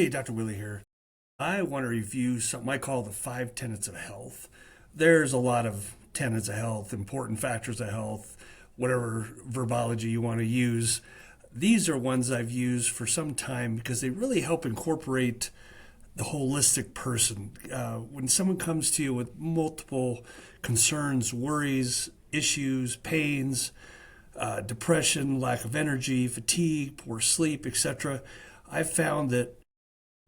Hey, Dr. Willey here. I want to review something I call the five tenets of health. There's a lot of tenets of health, important factors of health, whatever verbology you want to use. These are ones I've used for some time because they really help incorporate the holistic person. When someone comes to you with multiple concerns, worries, issues, pains, depression, lack of energy, fatigue, poor sleep, etc., I've found that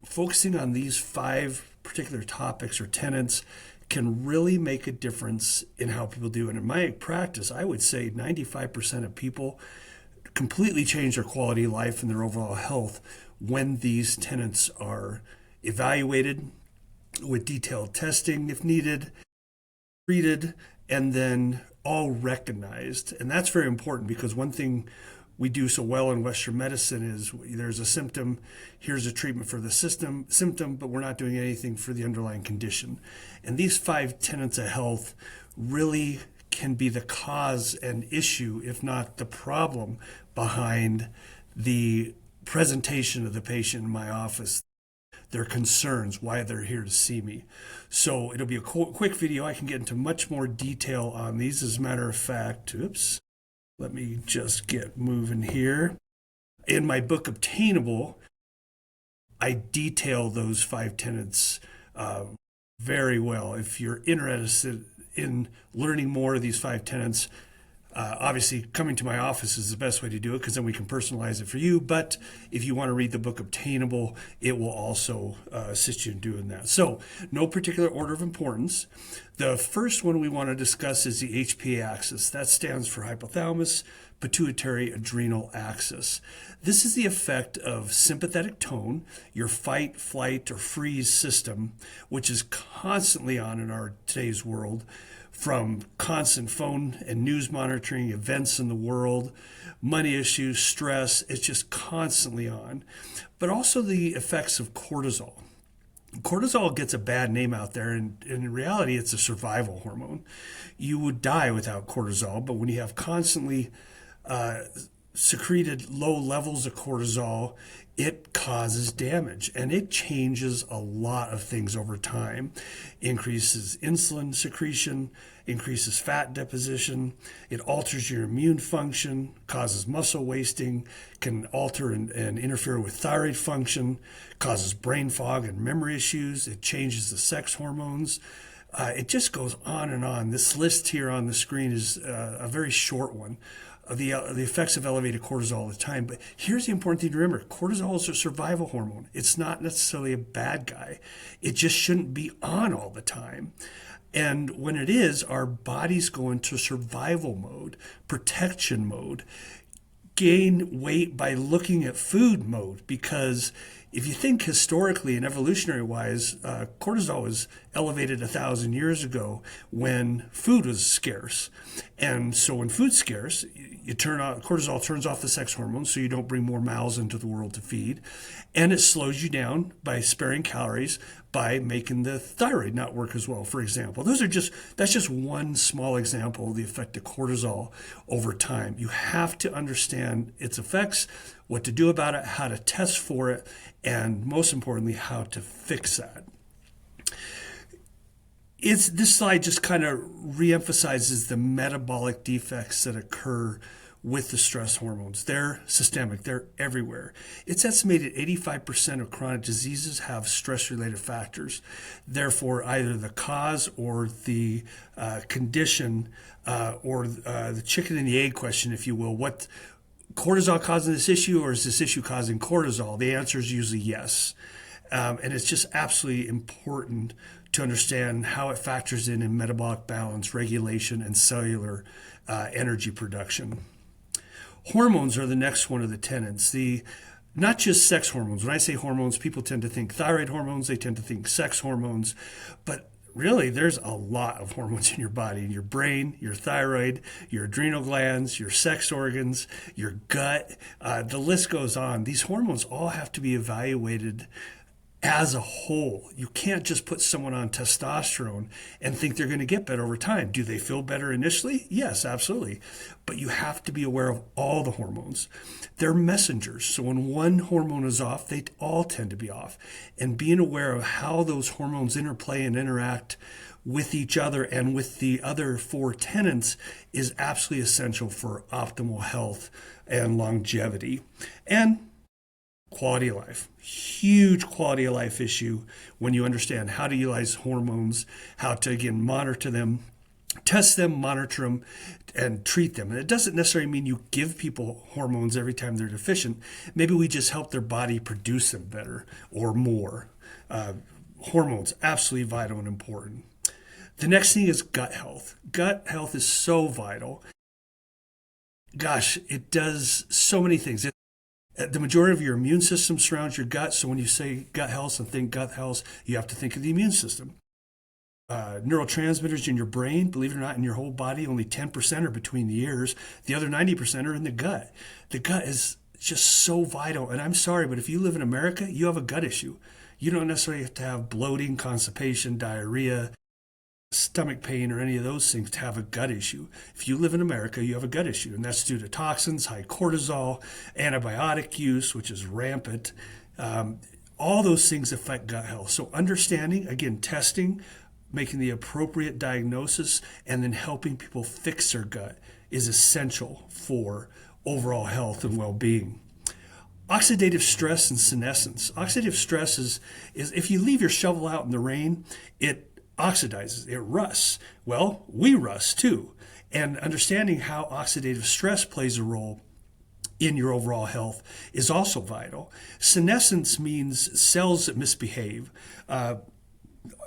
focusing on these five particular topics or tenets can really make a difference in how people do. And in my practice, I would say 95% of people completely change their quality of life and their overall health when these tenets are evaluated with detailed testing if needed, treated, and then all recognized. And that's very important because one thing we do so well in Western medicine is there's a symptom, here's a treatment for the symptom, but we're not doing anything for the underlying condition. And these five tenets of health really can be the cause and issue, if not the problem, behind the presentation of the patient in my office, their concerns, why they're here to see me. So it'll be a quick video. I can get into much more detail on these. As a matter of fact, let me just get moving here. In my book, Obtainable, I detail those five tenets very well. If you're interested in learning more of these five tenets, obviously coming to my office is the best way to do it because then we can personalize it for you. But if you want to read the book Obtainable, it will also assist you in doing that. So no particular order of importance. The first one we want to discuss is the HPA axis. That stands for hypothalamus, pituitary adrenal axis. This is the effect of sympathetic tone, your fight, flight, or freeze system, which is constantly on in our today's world, from constant phone and news monitoring, events in the world, money issues, stress. It's just constantly on. But also the effects of cortisol. Cortisol gets a bad name out there, and in reality, it's a survival hormone. You would die without cortisol, but when you have constantly secreted low levels of cortisol, it causes damage, and it changes a lot of things over time. Increases insulin secretion, increases fat deposition, it alters your immune function, causes muscle wasting, can alter and interfere with thyroid function, causes brain fog and memory issues, it changes the sex hormones. It just goes on and on. This list here on the screen is a very short one of the effects of elevated cortisol all the time. But here's the important thing to remember. Cortisol is a survival hormone. It's not necessarily a bad guy. It just shouldn't be on all the time. And when it is, our bodies go into survival mode, protection mode, gain weight by looking at food mode, because if you think historically and evolutionary wise, cortisol was elevated 1,000 years ago when food was scarce. And so when food's scarce, cortisol turns off the sex hormones so you don't bring more mouths into the world to feed. And it slows you down by sparing calories by making the thyroid not work as well, for example. That's just one small example of the effect of cortisol over time. You have to understand its effects, what to do about it, how to test for it, and most importantly, how to fix that. This slide just kind of reemphasizes the metabolic defects that occur with the stress hormones. They're systemic, they're everywhere. It's estimated 85% of chronic diseases have stress-related factors. Therefore, either the cause or the condition or the chicken and the egg question, if you will, what cortisol causing this issue, or is this issue causing cortisol? The answer is usually yes. And it's just absolutely important to understand how it factors in metabolic balance, regulation, and cellular energy production. Hormones are the next one of the tenets. Not just sex hormones. When I say hormones, people tend to think thyroid hormones, they tend to think sex hormones, but really, there's a lot of hormones in your body, in your brain, your thyroid, your adrenal glands, your sex organs, your gut. The list goes on. These hormones all have to be evaluated as a whole. You can't just put someone on testosterone and think they're going to get better over time. Do they feel better initially? Yes, absolutely. But you have to be aware of all the hormones. They're messengers. So when one hormone is off, they all tend to be off. And being aware of how those hormones interplay and interact with each other and with the other four tenets is absolutely essential for optimal health and longevity. And quality of life. Huge quality of life issue when you understand how to utilize hormones, how to, again, monitor them, test them, monitor them, and treat them. And it doesn't necessarily mean you give people hormones every time they're deficient. Maybe we just help their body produce them better or more. Hormones, absolutely vital and important. The next thing is gut health. Gut health is so vital. Gosh, it does so many things. The majority of your immune system surrounds your gut. So when you say gut health and think gut health, you have to think of the immune system. Neurotransmitters in your brain, believe it or not, in your whole body, only 10% are between the ears. The other 90% are in the gut. The gut is just so vital. And I'm sorry, but if you live in America, you have a gut issue. You don't necessarily have to have bloating, constipation, diarrhea, stomach pain, or any of those things to have a gut issue. If you live in America, you have a gut issue, and that's due to toxins, high cortisol, antibiotic use, which is rampant. All those things affect gut health. So understanding, again, testing, making the appropriate diagnosis, and then helping people fix their gut is essential for overall health and well-being. Oxidative stress and senescence. Oxidative stress is if you leave your shovel out in the rain, it oxidizes, it rusts. Well, we rust too. And understanding how oxidative stress plays a role in your overall health is also vital. Senescence means cells that misbehave.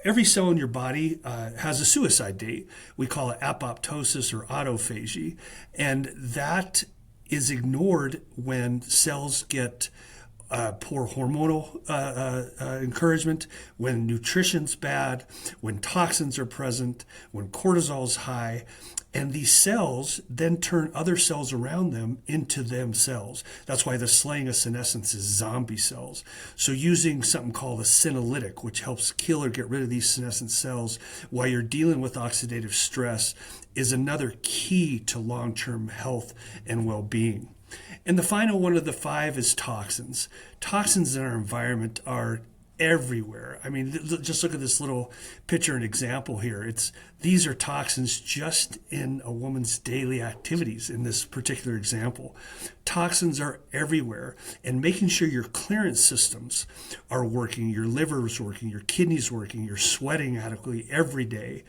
Every cell in your body has a suicide date. We call it apoptosis or autophagy. And that is ignored when cells get poor hormonal encouragement, when nutrition's bad, when toxins are present, when cortisol's high, and these cells then turn other cells around them into themselves. That's why the slaying of senescence is zombie cells. So using something called a senolytic, which helps kill or get rid of these senescent cells while you're dealing with oxidative stress, is another key to long-term health and well-being. And the final one of the five is toxins. Toxins in our environment are everywhere. I mean, just look at this little picture and example here. These are toxins just in a woman's daily activities in this particular example. Toxins are everywhere, and making sure your clearance systems are working, your liver is working, your kidneys working, you're sweating adequately every day.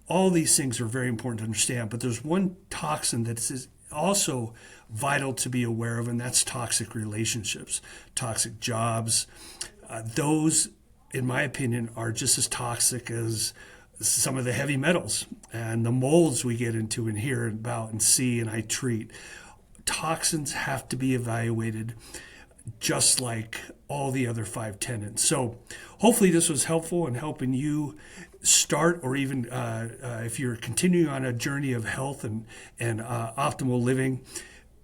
All these things are very important to understand, but there's one toxin that is also vital to be aware of, and that's toxic relationships, toxic jobs. Those, in my opinion, are just as toxic as some of the heavy metals and the molds we get into and hear about and see and I treat. Toxins have to be evaluated just like all the other five tenets. So hopefully this was helpful in helping you start, or even if you're continuing on a journey of health and optimal living,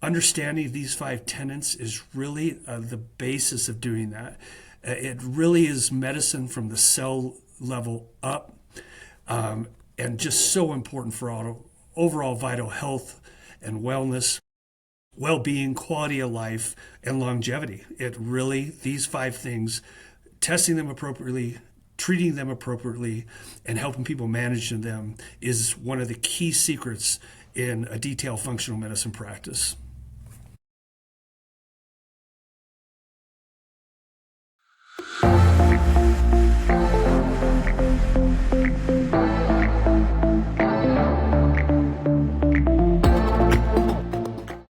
understanding these five tenets is really the basis of doing that. It really is medicine from the cell level up, and just so important for overall vital health and wellness, well-being, quality of life, and longevity. These five things, testing them appropriately, treating them appropriately, and helping people manage them is one of the key secrets in a detailed functional medicine practice.